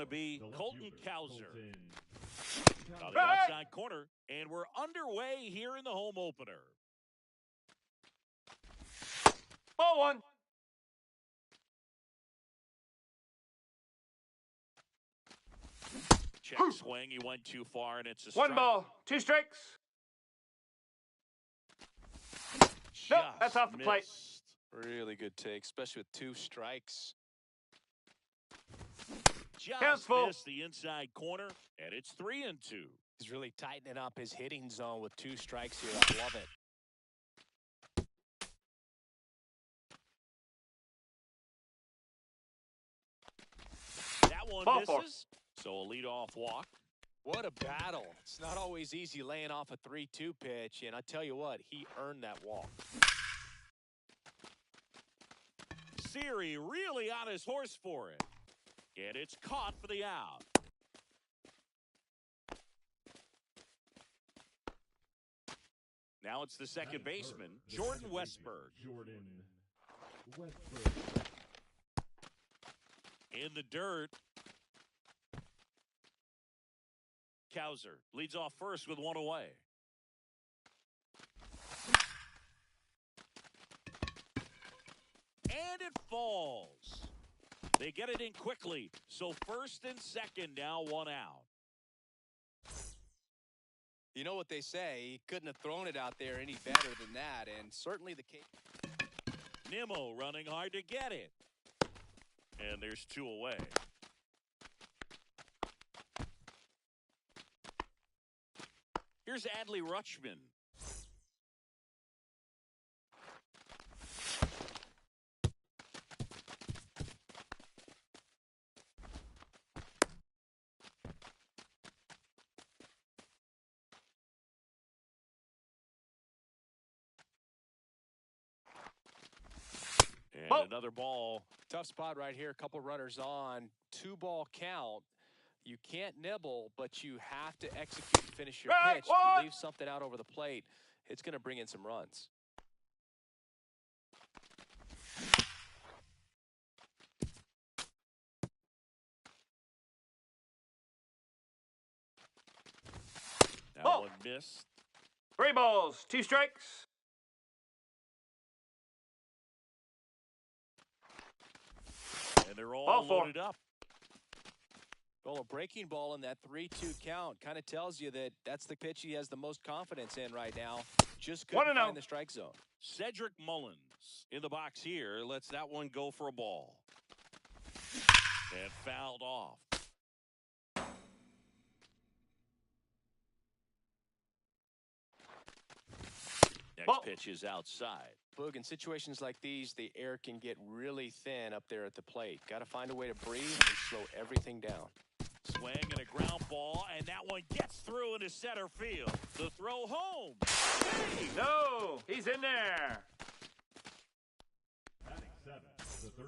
to be Colton Cowser. On the outside corner, and we're underway here in the home opener. Ball one. Check swing. He went too far, and it's a One strike. ball, 2 strikes. Nope, that's off the plate. Really good take, especially with 2 strikes. Just missed the inside corner, and it's 3-2. He's really tightening up his hitting zone with 2 strikes here. I love it. That one Ball misses, so a leadoff walk. What a battle. It's not always easy laying off a 3-2 pitch, and I tell you what, he earned that walk. Siri really on his horse for it. And it's caught for the out. Now it's the second baseman, Jordan Westburg. In the dirt. Cowser leads off first with 1 away. And it falls. They get it in quickly. So first and second, now 1 out. You know what they say, he couldn't have thrown it out there any better than that, and certainly the case. Nimmo running hard to get it. And there's 2 away. Here's Adley Rutschman. And another ball. Tough spot right here. A couple runners on. 2-ball count. You can't nibble, but you have to execute and finish your pitch. If you leave something out over the plate, it's going to bring in some runs. That one missed. 3 balls, 2 strikes. And they're all loaded up. Well, a breaking ball in that 3-2 count kind of tells you that that's the pitch he has the most confidence in right now. Just couldn't find the strike zone. Cedric Mullins in the box here. Lets that one go for a ball. And fouled off. Next pitch is outside. Boog, in situations like these, the air can get really thin up there at the plate. Got to find a way to breathe and slow everything down. Swing and a ground ball, and that one gets through into center field. The throw home. Hey! No, he's in there.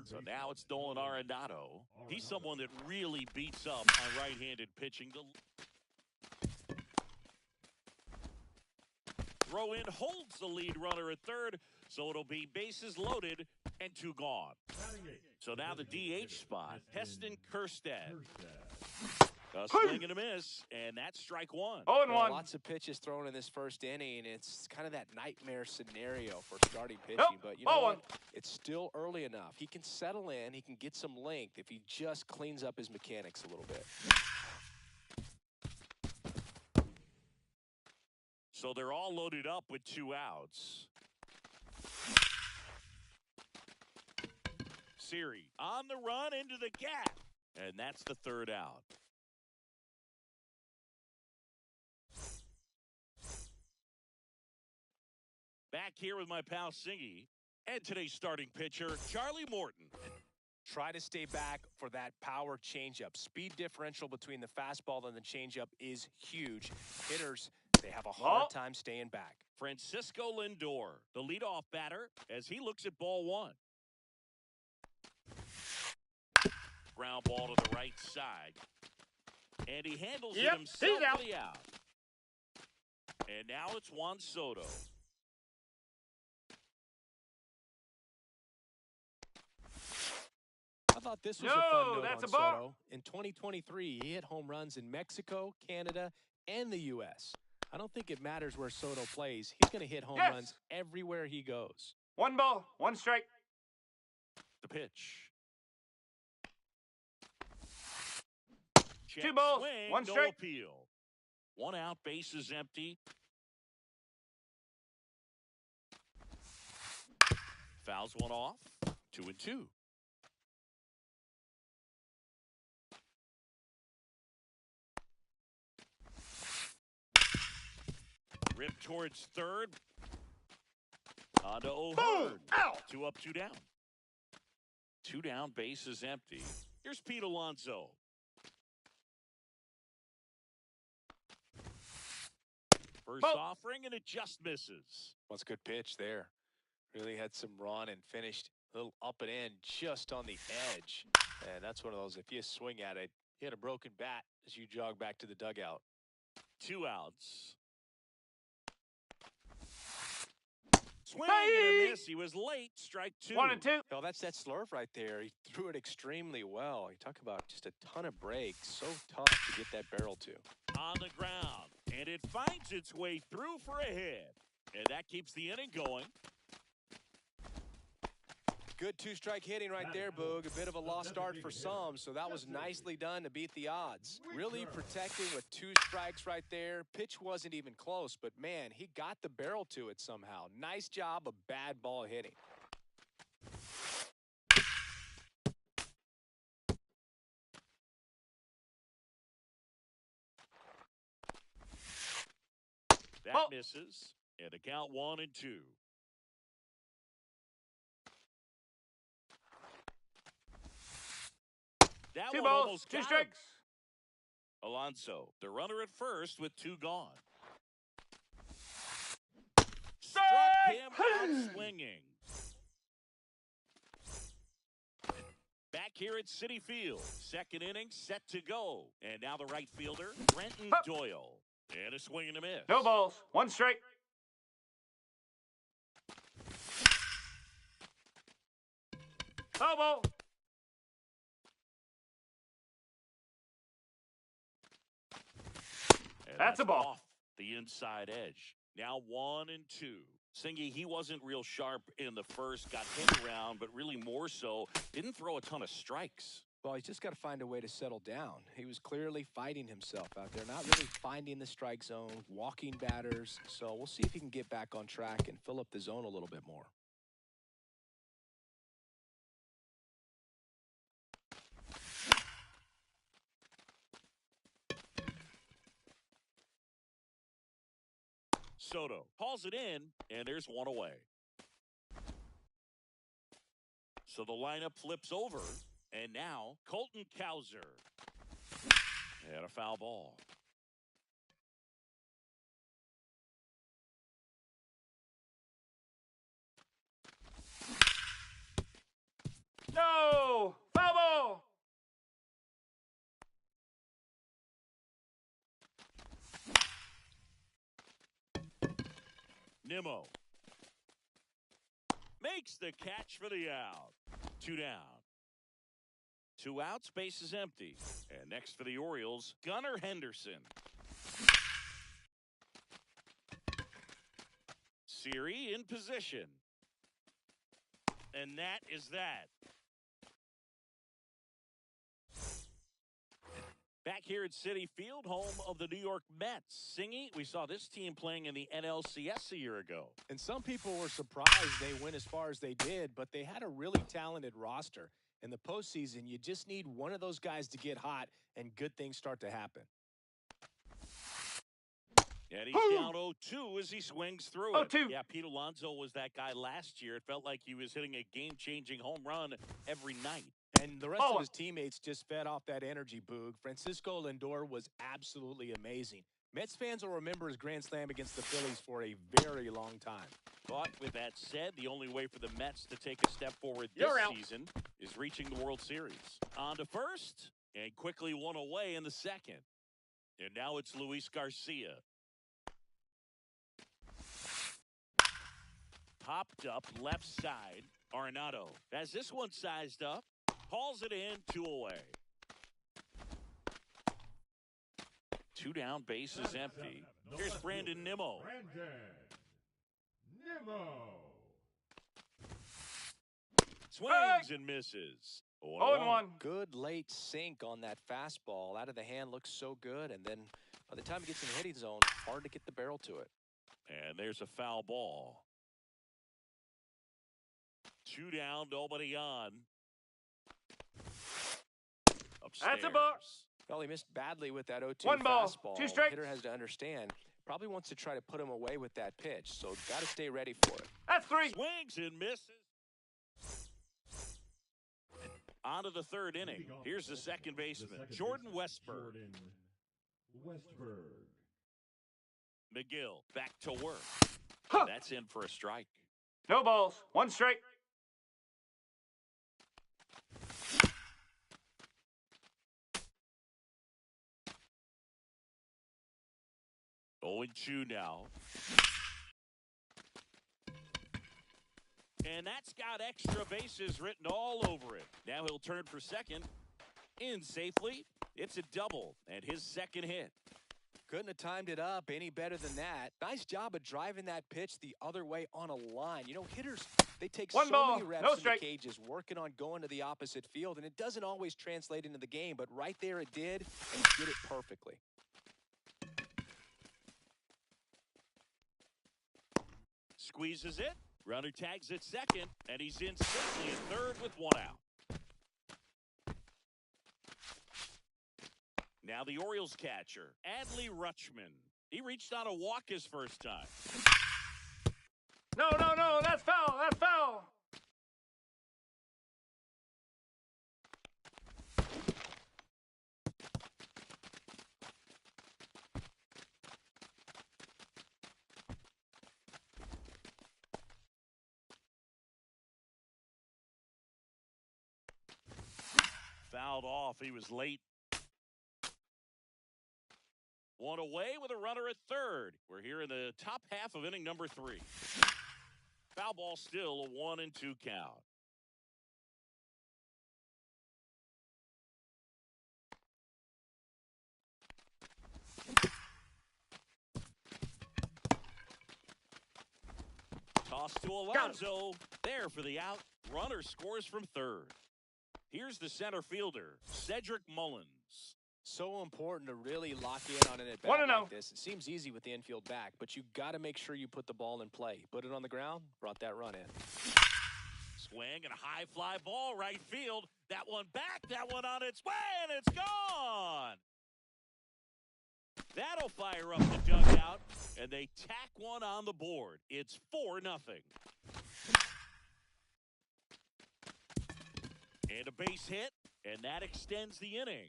So now it's Nolan Arenado. He's someone that really beats up on right-handed pitching. Throw in holds the lead runner at third, so it'll be bases loaded and 2 gone. So now the DH spot, Heston Kjerstad. A swing and a miss, and that's strike 1. Well, lots of pitches thrown in this first inning. It's kind of that nightmare scenario for starting pitching. But you know what? It's still early enough. He can settle in. He can get some length if he just cleans up his mechanics a little bit. So they're all loaded up with 2 outs. Siri on the run into the gap. And that's the 3rd out. Back here with my pal Singy and today's starting pitcher, Charlie Morton. Try to stay back for that power changeup. Speed differential between the fastball and the changeup is huge. Hitters, they have a hard time staying back. Francisco Lindor, the leadoff batter, as he looks at ball 1. Ground ball to the right side. And he handles it himself for the out. And now it's Juan Soto. thought this was a fun note that's on a ball. Soto. In 2023, he hit home runs in Mexico, Canada, and the U.S. I don't think it matters where Soto plays. He's going to hit home runs everywhere he goes. 1 ball, 1 strike. The pitch. 2 balls, swing, 1 no strike. appeal. 1 out, bases empty. Fouls one off. 2-2. Rip towards third. On to O'Hearn. Out. 2 up, 2 down. 2 down, base is empty. Here's Pete Alonso. First offering, and it just misses. That's a good pitch there. Really had some run and finished a little up and in just on the edge. And that's one of those, if you swing at it, you hit a broken bat as you jog back to the dugout. 2 outs. Swing and a miss. He was late. Strike 2. 1 and 2. Oh, that's that slurve right there. He threw it extremely well. You talk about just a ton of breaks. So tough to get that barrel to. On the ground. And it finds its way through for a hit. And that keeps the inning going. Good 2-strike hitting right there, Boog. A bit of a lost start for some, so that was nicely done to beat the odds. Really protecting with 2 strikes right there. Pitch wasn't even close, but man, he got the barrel to it somehow. Nice job of bad ball hitting. That misses. And a count 1-2. That 2 one balls, almost 2 got him. strikes. Alonso, the runner at first with 2 gone. Strike! Struck him out swinging. Back here at Citi Field. Second inning set to go. And now the right fielder, Brenton Doyle. And a swing and a miss. No balls, 1 strike. Foul ball. And That's a ball. Off the inside edge. Now 1-2. Singy, he wasn't real sharp in the first, got hit around, but really more so, didn't throw a ton of strikes. Well, he's just got to find a way to settle down. He was clearly fighting himself out there, not really finding the strike zone, walking batters. So we'll see if he can get back on track and fill up the zone a little bit more. Soto hauls it in, and there's 1 away. So the lineup flips over, and now Colton Cowser. And a foul ball. No! Foul ball! Nimmo makes the catch for the out. 2 down. 2 outs, base is empty. And next for the Orioles, Gunnar Henderson. Siri in position. And that is that. Back here at Citi Field, home of the New York Mets. Singy, we saw this team playing in the NLCS a year ago. And some people were surprised they went as far as they did, but they had a really talented roster. In the postseason, you just need one of those guys to get hot, and good things start to happen. And he's down 0-2 as he swings through it. 0-2. Yeah, Pete Alonso was that guy last year. It felt like he was hitting a game-changing home run every night. And the rest of his teammates just fed off that energy, Boog. Francisco Lindor was absolutely amazing. Mets fans will remember his grand slam against the Phillies for a very long time. But with that said, the only way for the Mets to take a step forward this season is reaching the World Series. On to first, and quickly 1 away in the second. And now it's Luis Garcia. Popped up left side. Arenado has this one sized up. calls it in, 2 away. 2 down, bases empty. Here's Brandon Nimmo. Swings and misses. 0-1. Good late sink on that fastball. Out of the hand, looks so good. And then by the time it gets in the hitting zone, hard to get the barrel to it. And there's a foul ball. 2 down, nobody on. Upstairs. That's a ball. Well, he missed badly with that 0-2 1 ball, fastball. 2 strikes. Hitter has to understand, probably wants to try to put him away with that pitch, so got to stay ready for it. That's 3. Swings and misses. On to the 3rd inning. Here's the second baseman, Jordan Westburg. McGill back to work. Huh. That's in for a strike. No balls. 1 strike. Oh, and 2 now. And that's got extra bases written all over it. Now he'll turn for second. In safely. It's a double and his second hit. Couldn't have timed it up any better than that. Nice job of driving that pitch the other way on a line. You know, hitters, they take 1 so ball, many reps no in the strike. cages working on going to the opposite field, and it doesn't always translate into the game, but right there it did, and he did it perfectly. Squeezes it. Runner tags at second, and he's in safely at third with 1 out. Now the Orioles catcher, Adley Rutschman. He reached on a walk his first time. No, that's foul. That's foul. Fouled off. He was late. 1 away with a runner at third. We're here in the top half of inning number 3. Foul ball still, a 1-2 count. Toss to Alonso. There for the out. Runner scores from third. Here's the center fielder, Cedric Mullins. So important to really lock in on an at-bat like this. It seems easy with the infield back, but you got to make sure you put the ball in play. Put it on the ground, brought that run in. Swing and a high fly ball right field. That one back, that one on its way, and it's gone. That'll fire up the dugout, and they tack one on the board. It's 4-0. And a base hit, and that extends the inning.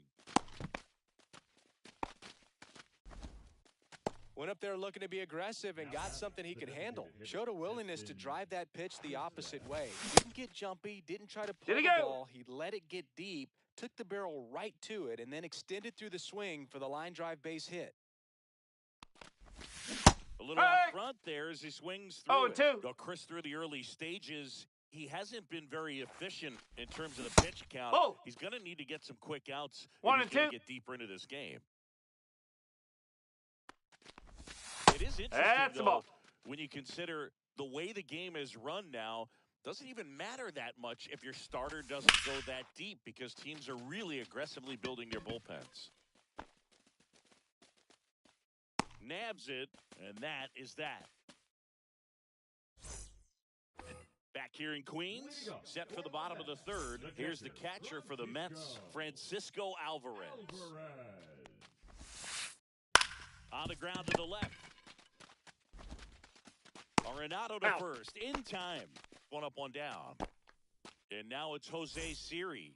Went up there looking to be aggressive and got something he could handle. Showed a willingness to drive that pitch the opposite way. Didn't get jumpy, didn't try to pull the ball. He let it get deep, took the barrel right to it, and then extended through the swing for the line drive base hit. A little out front there as he swings through it. 0-2. Though Chris, through the early stages, he hasn't been very efficient in terms of the pitch count. Oh. He's going to need to get some quick outs. 1-2. To get deeper into this game. It is interesting, though, when you consider the way the game is run now, doesn't even matter that much if your starter doesn't go that deep because teams are really aggressively building their bullpens. Nabs it, and that is that. Back here in Queens, set for the bottom of the third. Here's the catcher for the Mets, Francisco Alvarez. On the ground to the left. Arenado to first, in time. 1 up, 1 down. And now it's Jose Siri.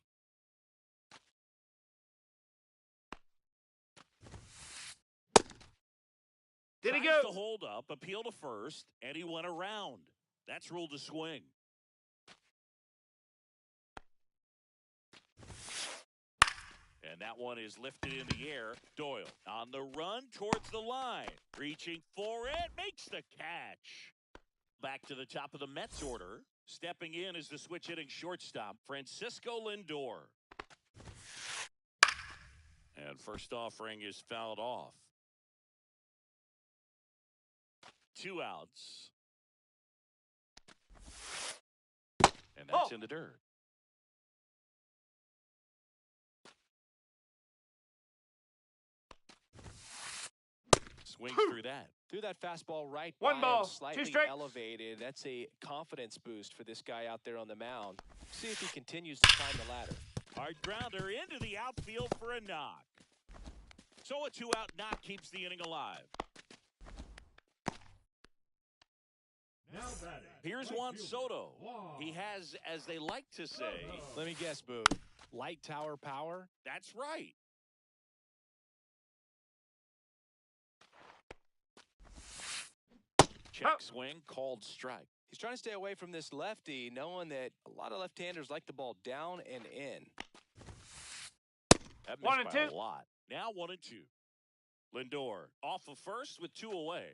Did he go? Tries to hold up, appeal to first, and he went around. That's ruled a swing. And that one is lifted in the air. Doyle on the run towards the line. Reaching for it, makes the catch. Back to the top of the Mets order. Stepping in is the switch hitting shortstop, Francisco Lindor. And first offering is fouled off. 2 outs. And that's in the dirt. Swings through that. Threw that fastball right One by ball, him, slightly 2 strikes. elevated. That's a confidence boost for this guy out there on the mound. See if he continues to climb the ladder. Hard grounder into the outfield for a knock. So a 2-out knock keeps the inning alive. Now batting. Here's Juan Soto. He has, as they like to say, Let me guess, Boo. Light tower power? that's right. Check swing, called strike. He's trying to stay away from this lefty, knowing that a lot of left-handers like the ball down and in. That missed 1 and by 2. a lot. Now 1 and 2. Lindor off of first with 2 away.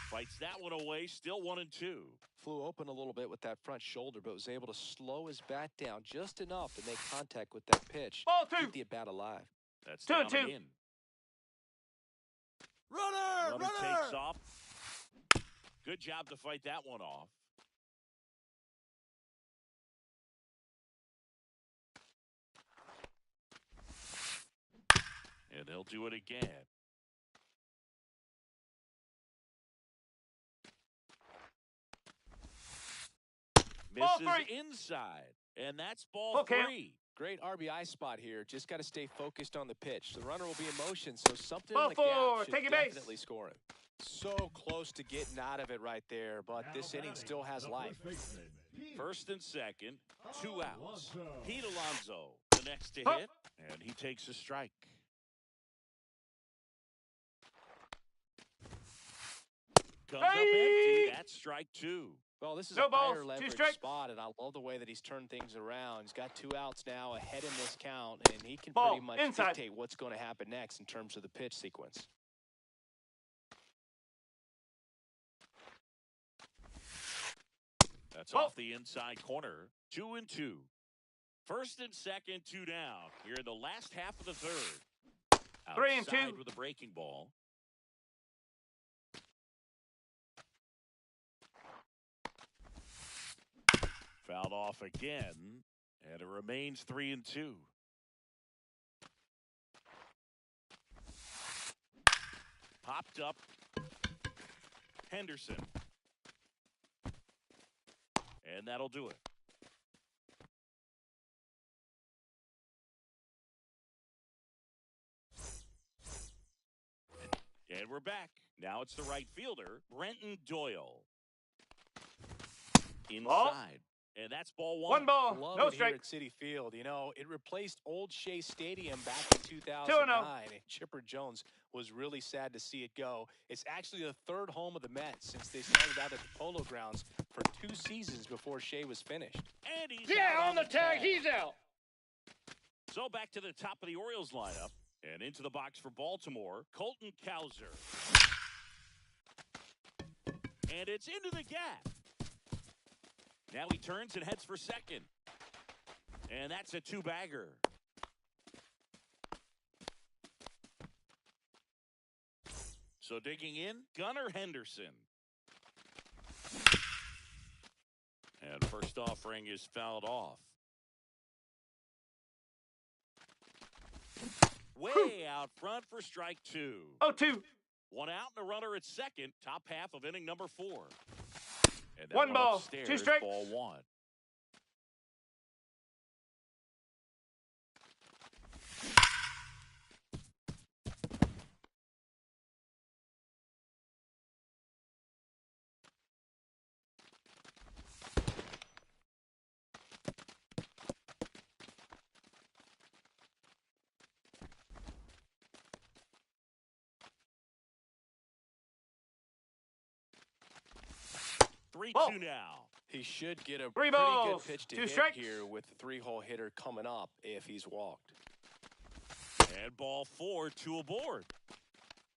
Fights that one away, still 1 and 2. Flew open a little bit with that front shoulder, but was able to slow his bat down just enough to make contact with that pitch. Ball 2. Keep the at-bat alive. That's 2 down and 2. and in. Runner takes off. Good job to fight that one off. And they'll do it again. Ball Misses 3. inside. And that's ball Full count. 3. Great RBI spot here. Just got to stay focused on the pitch. The runner will be in motion, so something Ball in the 4. gap should Take a base. definitely score him. So close to getting out of it right there, but this inning still has life. First and second, 2 outs. Pete Alonso, the next to hit, and he takes a strike. Comes up empty. That's strike 2. Well, this is No a balls, higher 2 leverage strikes. spot, and I love the way that he's turned things around. He's got 2 outs now ahead in this count, and he can Ball, pretty much inside. dictate what's going to happen next in terms of the pitch sequence. That's Ball. off the inside corner. 2 and 2. First and second, 2 down. Here in the last half of the third. 3 and 2. Outside with a breaking ball. Fouled off again, and it remains 3 and 2. Popped up Henderson. And that'll do it. And we're back. Now it's the right fielder, Brenton Doyle. Inside. Ball. And that's ball 1. 1 ball. Love No it here strike. at Citi Field. You know, it replaced Old Shea Stadium back in 2009. 2-0. And Chipper Jones was really sad to see it go. It's actually the 3rd home of the Mets since they started out at the Polo Grounds for 2 seasons before Shea was finished. And he's Yeah, out on the tag. He's out. So back to the top of the Orioles lineup. And into the box for Baltimore, Colton Cowser. And it's into the gap. Now he turns and heads for second. And that's a 2-bagger. So digging in, Gunnar Henderson. And first offering is fouled off. Way out front for strike 2. 0-2. 1 out and a runner at second. Top half of inning number 4. And that 1 one ball, upstairs, 2 strikes. ball 1. Ball. 3-2 now. He should get a 3 pretty balls, good pitch to 2 hit strikes. here with the 3-hole hitter coming up if he's walked. And ball 4, 2 aboard.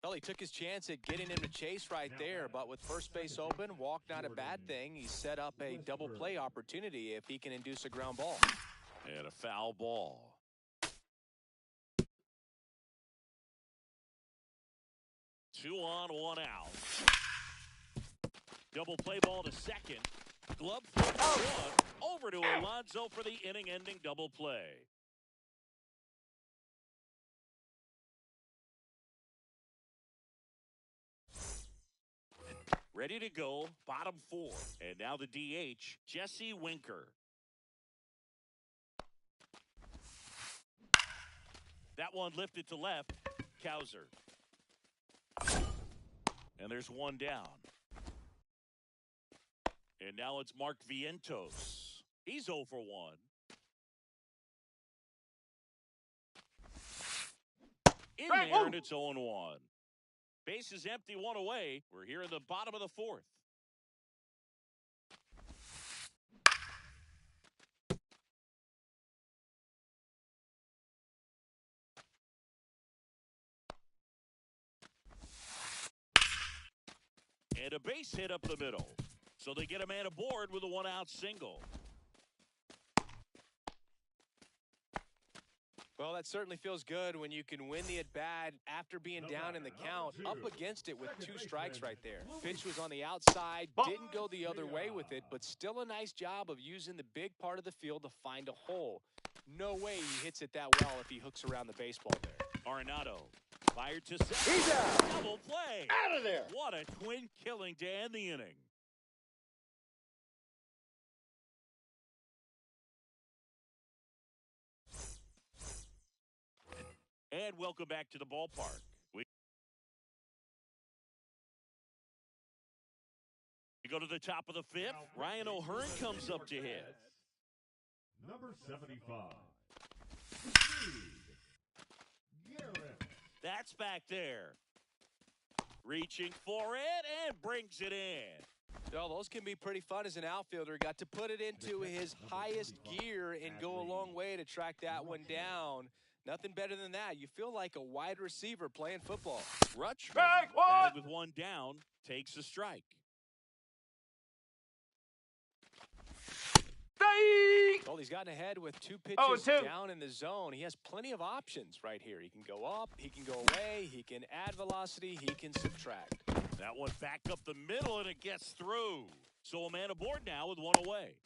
Well, he took his chance at getting him to chase right there, but with first base open, walk not a bad thing. He set up a double play opportunity if he can induce a ground ball. And a foul ball. Two on, one out. Double play ball to second. Glove flip one. Over to Alonso for the inning-ending double play. Ready to go, bottom four. And now the DH, Jesse Winker. That one lifted to left, Cowser. And there's one down. And now it's Mark Vientos. He's 0 for 1. In there, and it's 0-1. Base is empty, one away. We're here in the bottom of the fourth. And a base hit up the middle. So they get a man aboard with a one-out single. Well, that certainly feels good when you can win the at-bat after being down in the count, up against it with 2 strikes right there. Pitch was on the outside, didn't go the other way with it, but still a nice job of using the big part of the field to find a hole. No way he hits it that well if he hooks around the baseball there. Arenado fired to second. He's out. Double play. Out of there. What a twin killing to end the inning. And welcome back to the ballpark. We go to the top of the fifth. Ryan O'Hearn comes up to hit. Number 75. Garrett. That's back there. Reaching for it and brings it in. Well, those can be pretty fun as an outfielder. Got to put it into his highest gear and go a long way to track that one down. Nothing better than that. You feel like a wide receiver playing football. Rutschman, batted with one down, takes a strike. Well, he's gotten ahead with 2 pitches down in the zone. He has plenty of options right here. He can go up, he can go away, he can add velocity, he can subtract. That one back up the middle, and it gets through. So a man aboard now with one away.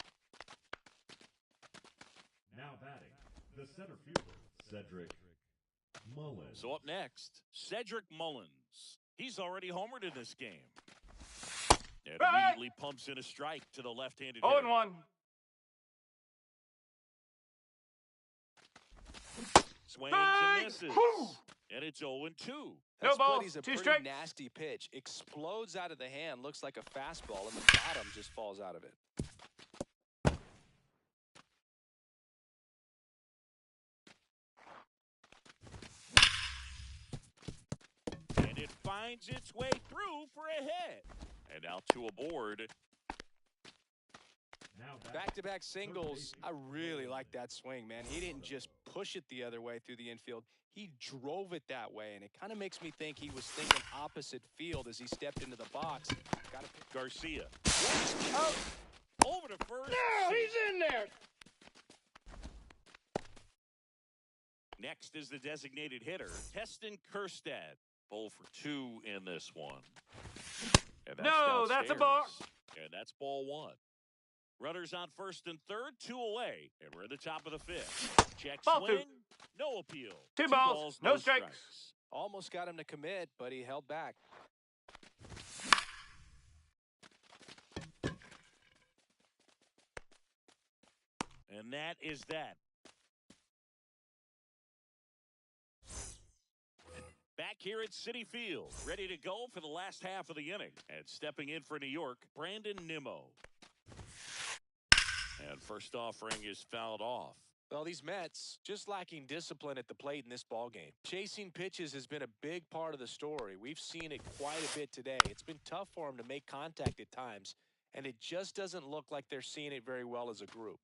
Now batting, the center fielder, Cedric Mullins. So up next, Cedric Mullins. He's already homered in this game. And immediately pumps in a strike to the left-handed hitter. 0-1. Swings and misses. And it's 0-2. That split is a pretty nasty pitch. Explodes out of the hand. Looks like a fastball, and the bottom just falls out of it. And it finds its way through for a hit. And now 2 aboard. Back-to-back singles. I really like that swing, man. He didn't just push it the other way through the infield. He drove it that way, and it kind of makes me think he was thinking opposite field as he stepped into the box. Garcia. Over to first. No, he's in there. Next is the designated hitter, Heston Kjerstad. 0 for 2 in this one. And that's a ball. And that's ball 1. Runners on first and third, 2 away. And we're at the top of the fifth. Check swing, no appeal. 2 balls, no strikes. Almost got him to commit, but he held back. And that is that. Back here at Citi Field, ready to go for the last half of the inning. And stepping in for New York, Brandon Nimmo. And first offering is fouled off. Well, these Mets just lacking discipline at the plate in this ballgame. Chasing pitches has been a big part of the story. We've seen it quite a bit today. It's been tough for them to make contact at times, and it just doesn't look like they're seeing it very well as a group.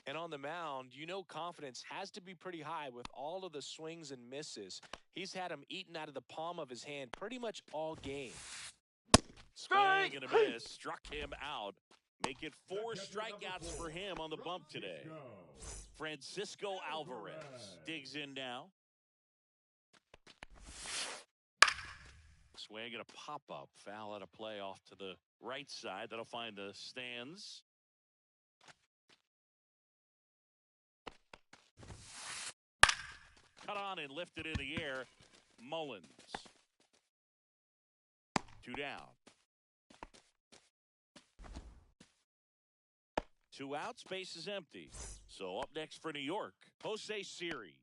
And on the mound, you know confidence has to be pretty high with all of the swings and misses. He's had them eaten out of the palm of his hand pretty much all game. Swing and a miss. Struck him out. Make it 4 strikeouts for him on the bump today. Francisco Alvarez digs in now. Swing and a pop-up. Foul out of play off to the right side. That'll find the stands. Cut on and lifted in the air. Mullins. 2 down. 2 outs, base is empty. So up next for New York, Jose Siri.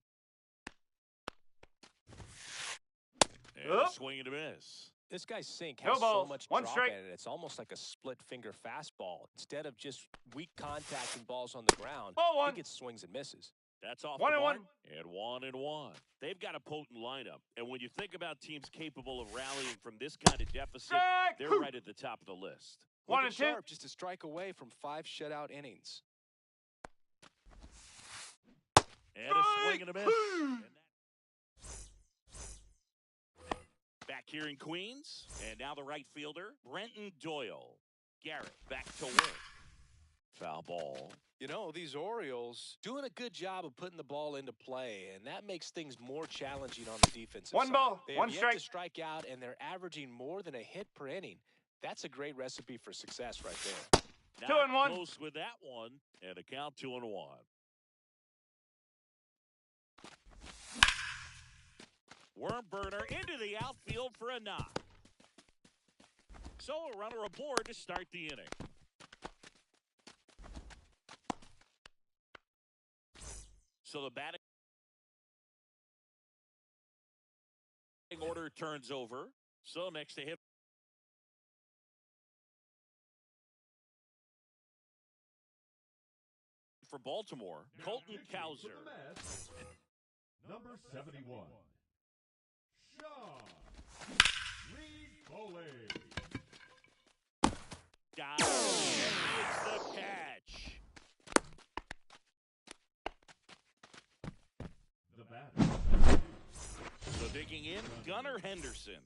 And a swing and a miss. This guy's sink has so much drop in it. It's almost like a split finger fastball. Instead of just weak contact and balls on the ground, he gets swings and misses. That's off the mark. And 1-1. They've got a potent lineup. And when you think about teams capable of rallying from this kind of deficit, they're right at the top of the list. 1 and 2. Just a strike away from 5 shutout innings. And a swing and a miss. Back here in Queens. And now the right fielder, Brenton Doyle. Garrett back to work. Foul ball. You know, these Orioles doing a good job of putting the ball into play, and that makes things more challenging on the defensive side. 1 ball, they 1 have strike. Yet to strike out, and they're averaging more than a hit per inning. That's a great recipe for success right there. Not 2-1. Close with that one, and a count 2-1. Worm burner into the outfield for a knock. So a runner aboard to start the inning. So the batting order turns over. So next to hit for Baltimore, Colton Cowser. Number 71, Sean Reed-Foley. Got it. It's the catch. The batter. So digging in, Gunnar Henderson.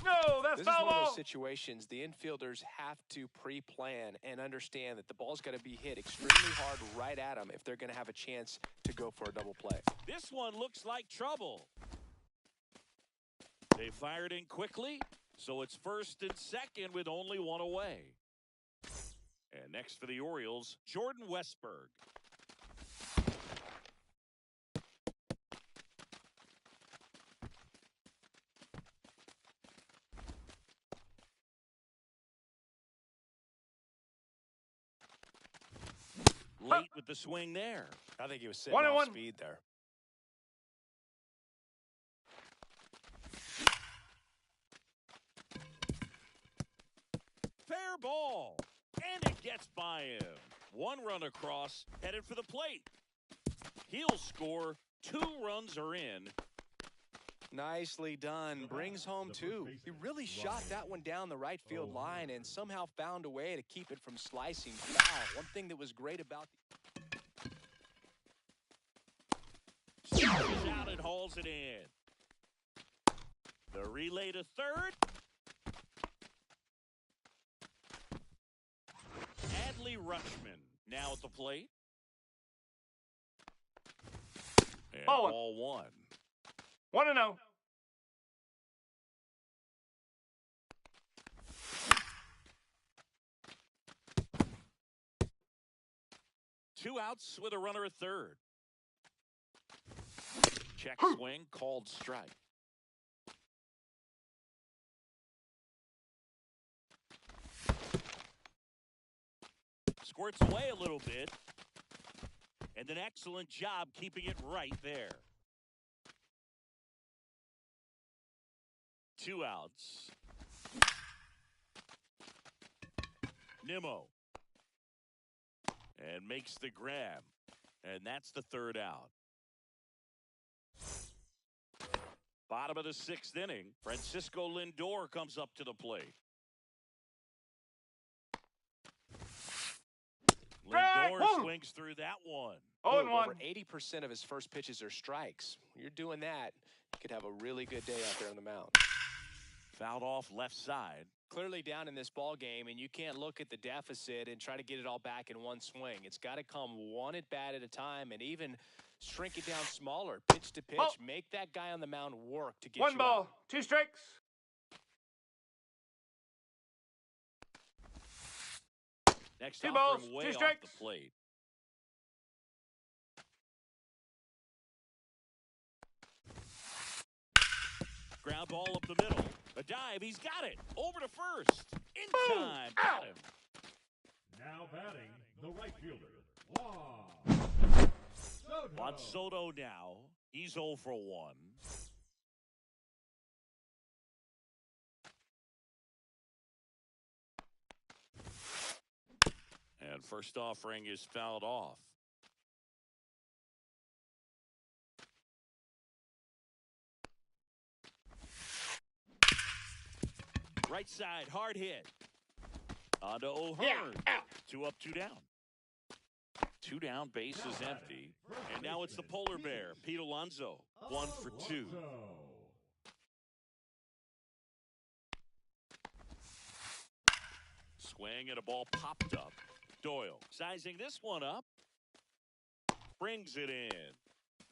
No, that's This is foul one of ball. those situations the infielders have to pre-plan and understand that the ball's got to be hit extremely hard right at them if they're going to have a chance to go for a double play. This one looks like trouble. They fired in quickly, so it's first and second with only 1 away. And next for the Orioles, Jordan Westburg. Late with the swing there. I think he was sitting off speed there. Fair ball. And it gets by him. 1 run across, headed for the plate. He'll score. 2 runs are in. Nicely done. Brings home 2. He really shot that one down the right field line and somehow found a way to keep it from slicing foul. One thing that was great about He's out and hauls it in. The relay to third. Adley Rutschman now at the plate. And ball 1. 1-0. Two outs with a runner at third. Check swing, called strike. Squirts away a little bit. And an excellent job keeping it right there. 2 outs. Nimmo. And makes the grab. And that's the 3rd out. Bottom of the 6th inning. Francisco Lindor comes up to the plate. swings through that one. 0-1. Over 80% of his first pitches are strikes. When you're doing that, you could have a really good day out there on the mound. Fouled off left side. Clearly down in this ball game, and you can't look at the deficit and try to get it all back in one swing. It's got to come one at bat at a time, and even shrink it down smaller, pitch to pitch. Make that guy on the mound work to get 1 you ball, out. 2 strikes. Next 2 off balls, from way 2 off strikes. the plate. Ground ball up the middle. A dive. He's got it. Over to first. In Boom. time. Got him. Now batting, the right fielder, Juan Soto. Juan Soto now. He's 0 for 1. And first offering is fouled off. Right side, hard hit. On to O'Hearn. 2 up, 2 down. 2 down, base is empty. And now it's the polar bear, Pete Alonso. 1 for 2. Swing and a ball popped up. Doyle sizing this one up. Brings it in.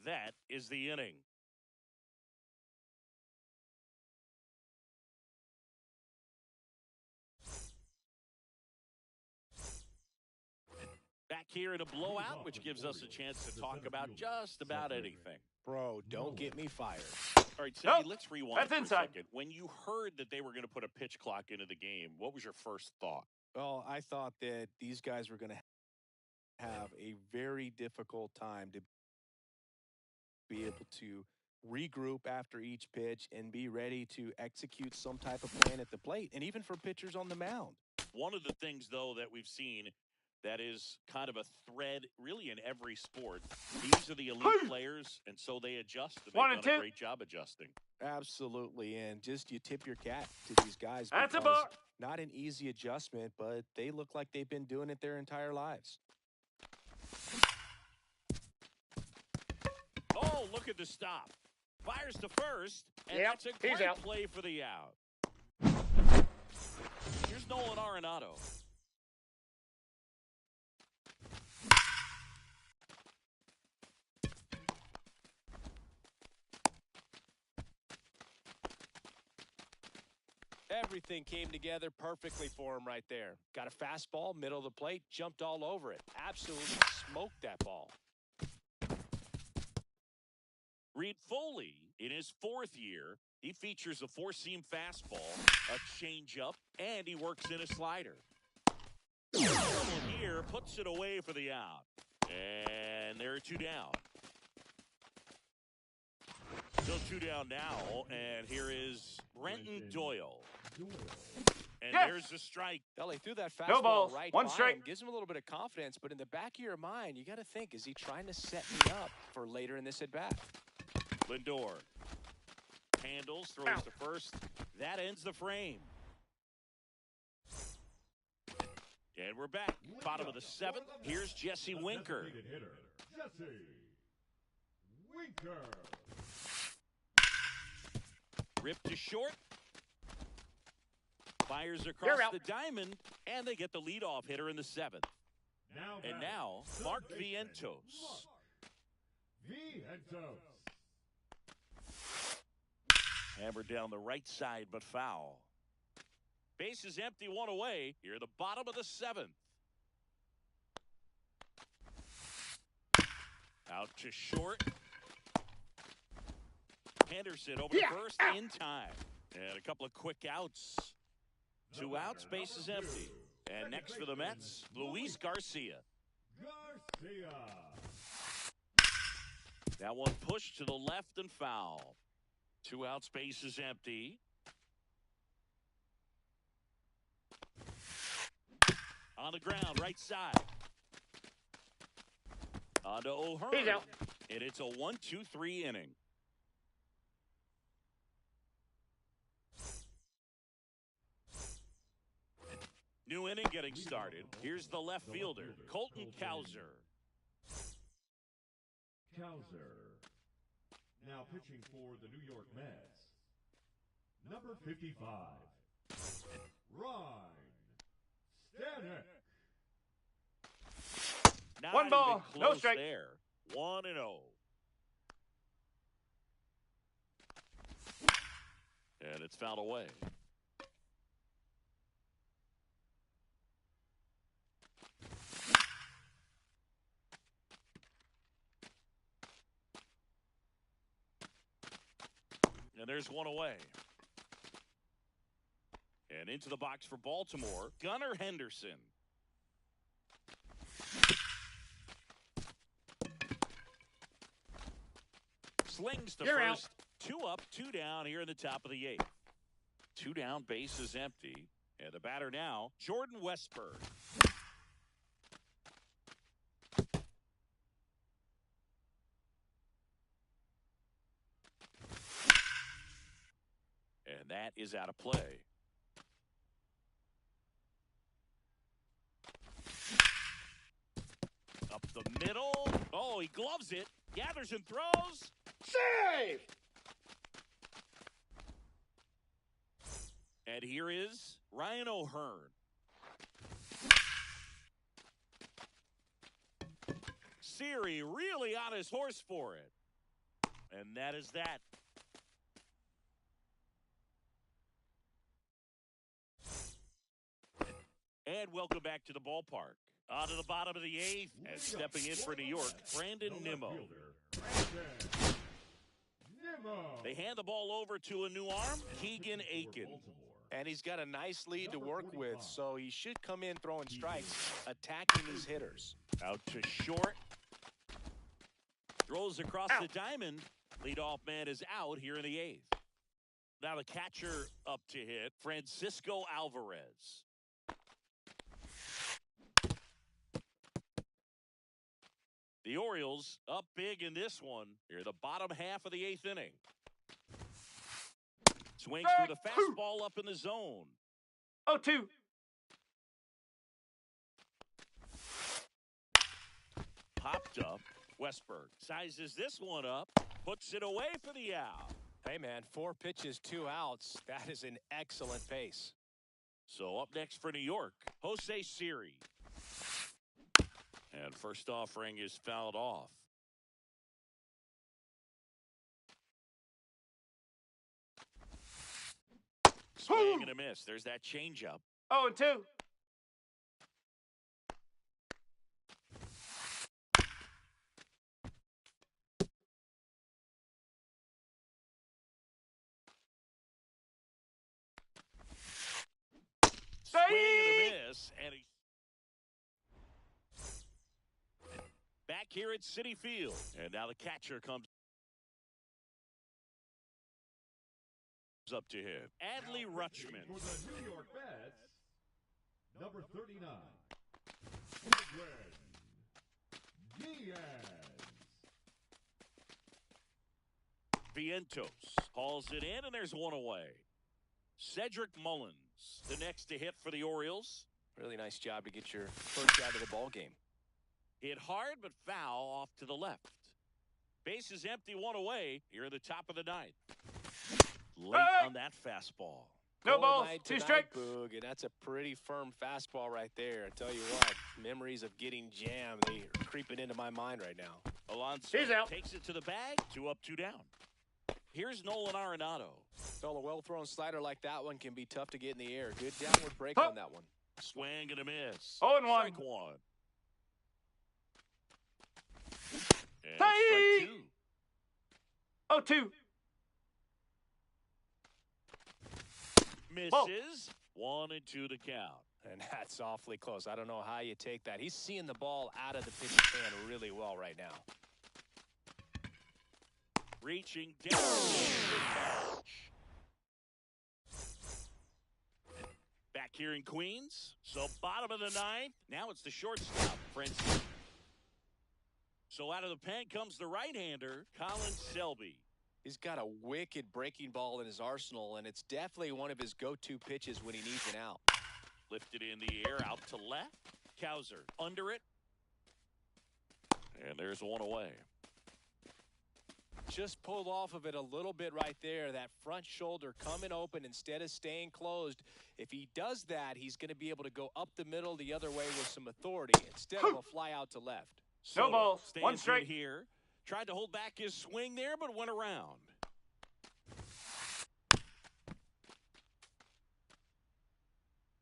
That is the inning. Back here in a blowout, which gives us a chance to talk about just about anything. Bro, don't get me fired. All right, Sammy, Nope. let's rewind That's for inside. a second. When you heard that they were going to put a pitch clock into the game, what was your first thought? Well, I thought that these guys were going to have a very difficult time to be able to regroup after each pitch and be ready to execute some type of plan at the plate, and even for pitchers on the mound. One of the things, though, that we've seen that is kind of a thread really in every sport, these are the elite players, and so they adjust, and 1 they've and done a 2. great job adjusting. Absolutely, and just you tip your cap to these guys. That's a because ball. not an easy adjustment, but they look like they've been doing it their entire lives. Oh, look at the stop. Fires to first, and Yep, that's a he's great out. play for the out. Here's Nolan Arenado. Everything came together perfectly for him right there. Got a fastball, middle of the plate, jumped all over it. Absolutely smoked that ball. Reed Foley, in his 4th year, he features a 4-seam fastball, a changeup, and he works in a slider. Trouble here, puts it away for the out. And there are 2 down. Still 2 down now, and here is Brenton Doyle. And Yes. there's the strike. He threw that No fastball balls, right 1 by strike. him, gives him a little bit of confidence, but in the back of your mind, you got to think, is he trying to set me up for later in this at-bat? Lindor handles, throws Ow. to first. That ends the frame. And we're back. Bottom of the 7th. Here's Jesse Winker. Hitter, Jesse Winker. Ripped to short. Fires You're across out. the diamond, and they get the leadoff hitter in the 7th. Now And batting, now, the Mark baseman, Vientos. Vientos. Hammered down the right side, but foul. Base is empty, 1 away. Here, the bottom of the 7th. Out to short. Henderson over to first in time. And a couple of quick outs. 2 outs, base is empty. And next for the Mets, Luis Garcia. Garcia. That one pushed to the left and foul. 2 outs, base is empty. On the ground, right side. On to O'Hearn. He's out. And it's a 1-2-3 inning. New inning getting started. Here's the left fielder, Colton Cowser. Cowser. Now pitching for the New York Mets, number 55, Ryan Stanek. Not One ball, even no close strike. there. 1-0. And it's fouled away. And there's one away. And into the box for Baltimore, Gunnar Henderson. Slings the You're out. first. 2 up, 2 down here in the top of the 8th. 2 down, base is empty. And the batter now, Jordan Westburg. And that is out of play. Up the middle. Oh, he gloves it. Gathers and throws. Save! And here is Ryan O'Hearn. Siri really on his horse for it. And that is that. And welcome back to the ballpark. On to the bottom of the 8th, and stepping in for New York, Brandon Nimmo. They hand the ball over to a new arm, Keegan Aiken. And he's got a nice lead to work with, so he should come in throwing strikes, attacking these hitters. Out to short. Throws across the diamond. Leadoff man is out here in the 8th. Now the catcher up to hit, Francisco Alvarez. The Orioles up big in this one. Here, the bottom half of the 8th inning. Swings through the fastball up in the zone. 0-2. Popped up. Westburg sizes this one up. Puts it away for the out. Hey, man, 4 pitches, 2 outs. That is an excellent pace. So up next for New York, Jose Siri. And first offering is fouled off. Swing and a miss. There's that changeup. 0-2. Swing and a miss. And he back here at Citi Field. And now the catcher comes up to him. Adley Rutschman. For the New York Mets, number 39, Edwin Diaz. Vientos hauls it in, and there's one away. Cedric Mullins, the next to hit for the Orioles. Really nice job to get your first out of the ball game. Hit hard, but foul off to the left. Base is empty, one away. Here in the top of the 9th. Late on that fastball. No Cold balls, night 2 tonight, strikes. Boog, and that's a pretty firm fastball right there. I tell you what, memories of getting jammed, they are creeping into my mind right now. Alonso He's out. takes it to the bag. 2 up, 2 down. Here's Nolan Arenado. So a well-thrown slider like that one can be tough to get in the air. Good downward break on that one. Swing and a miss. 0-1. Strike 1. And Hey! strike 2. 0-2. Misses. Ball. 1 and 2 to count. And that's awfully close. I don't know how you take that. He's seeing the ball out of the pitcher's hand really well right now. Reaching down. Back here in Queens. So bottom of the 9th. Now it's the shortstop, Francis. So out of the pen comes the right-hander, Colin Selby. He's got a wicked breaking ball in his arsenal, and it's definitely one of his go-to pitches when he needs an out. Lifted in the air, out to left. Cowser under it. And there's one away. Just pulled off of it a little bit right there. That front shoulder coming open instead of staying closed. If he does that, he's going to be able to go up the middle the other way with some authority instead of a fly out to left. No balls. One strike here. Tried to hold back his swing there, but went around.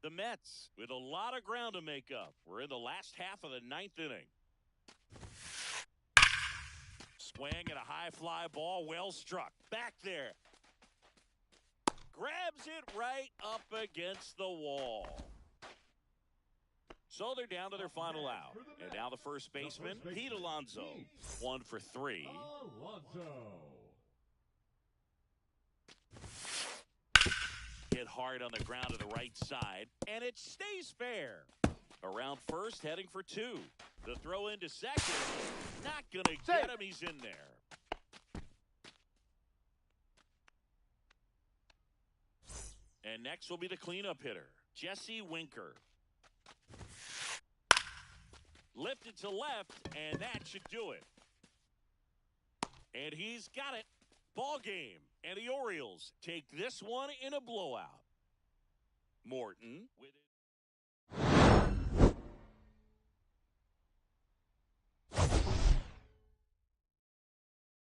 The Mets with a lot of ground to make up. We're in the last half of the 9th inning. Swing at a high fly ball, well struck. Back there. Grabs it right up against the wall. So they're down to their final out. And now the first baseman, Pete Alonso. 1 for 3. Alonso. Hit hard on the ground to the right side, and it stays fair. Around first, heading for 2. The throw into second. Not going to get him. He's in there. And next will be the cleanup hitter, Jesse Winker. Lifted to left, and that should do it. And he's got it. Ball game. And the Orioles take this one in a blowout. Morton with it.